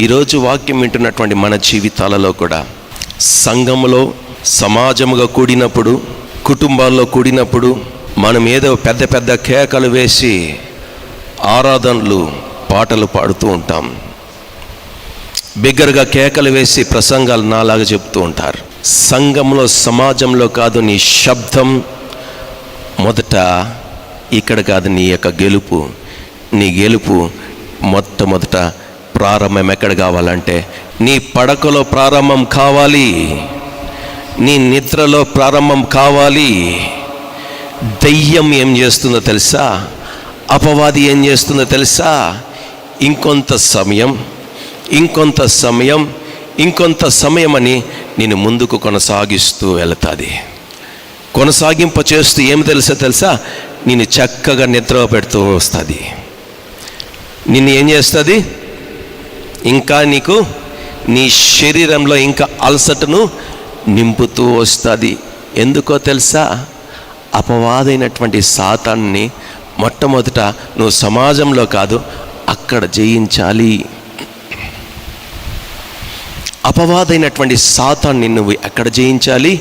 ఈరోజు వాక్యం వింటున్నటువంటి మన జీవితాలలో కూడా సంఘములో సమాజముగా కూడినప్పుడు, కుటుంబాల్లో కూడినప్పుడు మనం ఏదో పెద్ద పెద్ద కేకలు వేసి ఆరాధనలు పాటలు పాడుతూ ఉంటాం. బిగ్గరగా కేకలు వేసి ప్రసంగాలు నాలాగా చెప్తూ ఉంటారు. సంఘంలో సమాజంలో కాదు నీ శబ్దం మొదట ఇక్కడ కాదు. నీ యొక్క గెలుపు, నీ గెలుపు మొట్టమొదట ప్రారంభం ఎక్కడ కావాలంటే నీ పడకలో ప్రారంభం కావాలి, నీ నిద్రలో ప్రారంభం కావాలి. దయ్యం ఏం చేస్తుందో తెలుసా? అపవాది ఏం చేస్తుందో తెలుసా? ఇంకొంత సమయం అని నేను ముందుకు కొనసాగిస్తూ వెళుతుంది. కొనసాగింప చేస్తూ ఏం తెలుసా? నేను చక్కగా నిద్ర పెడుతూ వస్తుంది. నిన్ను ఏం చేస్తుంది? ఇంకా నీకు నీ శరీరంలో ఇంకా అలసటను నింపుతూ వస్తుంది. ఎందుకో తెలుసా? అపవాదైనటువంటి సాతాన్ని మొట్టమొదట నువ్వు సమాజంలో కాదు, అక్కడ జయించాలి. అపవాదైనటువంటి సాతాన్ని నువ్వు ఎక్కడ జయించాలి?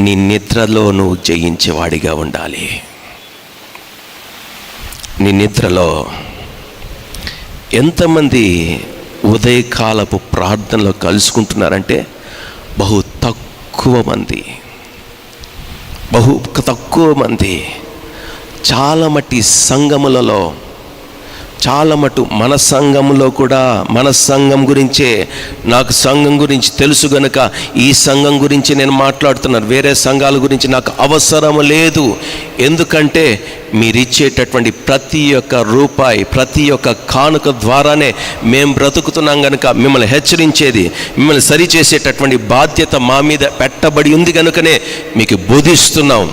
నీ నిద్రలో నువ్వు జయించేవాడిగా ఉండాలి. నీ నిద్రలో ఎంతమంది ఉదయకాలపు ప్రార్థనలో కలుసుకుంటున్నారంటే బహు తక్కువ మంది. చాలా మట్టి సంఘములలో, చాలా మటు మన సంఘంలో కూడా, మన సంఘం గురించే, నాకు సంఘం గురించి తెలుసు గనుక ఈ సంఘం గురించి నేను మాట్లాడుతున్నాను. వేరే సంఘాల గురించి నాకు అవసరం లేదు. ఎందుకంటే మీరిచ్చేటటువంటి ప్రతి ఒక్క రూపాయి, ప్రతి ఒక్క కానుక ద్వారానే మేము బ్రతుకుతున్నాం కనుక మిమ్మల్ని హెచ్చరించేది, మిమ్మల్ని సరిచేసేటటువంటి బాధ్యత మా మీద పెట్టబడి ఉంది కనుకనే మీకు బోధిస్తున్నాం.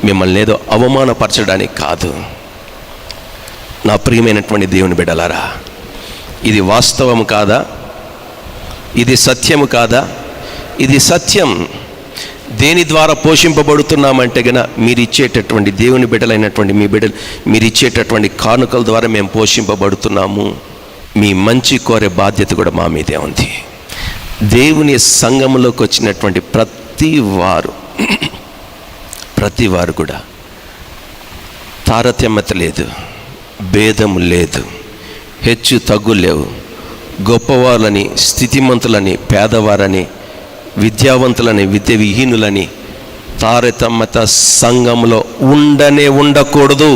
మిమ్మల్ని ఏదో అవమానపరచడానికి కాదు. నా ప్రియమైనటువంటి దేవుని బిడ్డలారా, ఇది వాస్తవం కాదా? ఇది సత్యము కాదా? ఇది సత్యం. దేని ద్వారా పోషింపబడుతున్నామంటే గన మీరు ఇచ్చేటటువంటి దేవుని బిడ్డలైనటువంటి మీరు ఇచ్చేటటువంటి కానుకల ద్వారా మేము పోషింపబడుతున్నాము. మీ మంచి కోరే బాధ్యత కూడా మా మీదే ఉంది. దేవుని సంఘంలోకి వచ్చినటువంటి ప్రతి వారు కూడా తారతమ్యత లేదు, భేదము లేదు, హెచ్చు తగ్గు లేవు. గొప్పవాళ్ళని, స్థితిమంతులని, పేదవారని, విద్యావంతులని, విద్య విహీనులని తారతమ్యత సంఘంలో ఉండకూడదు.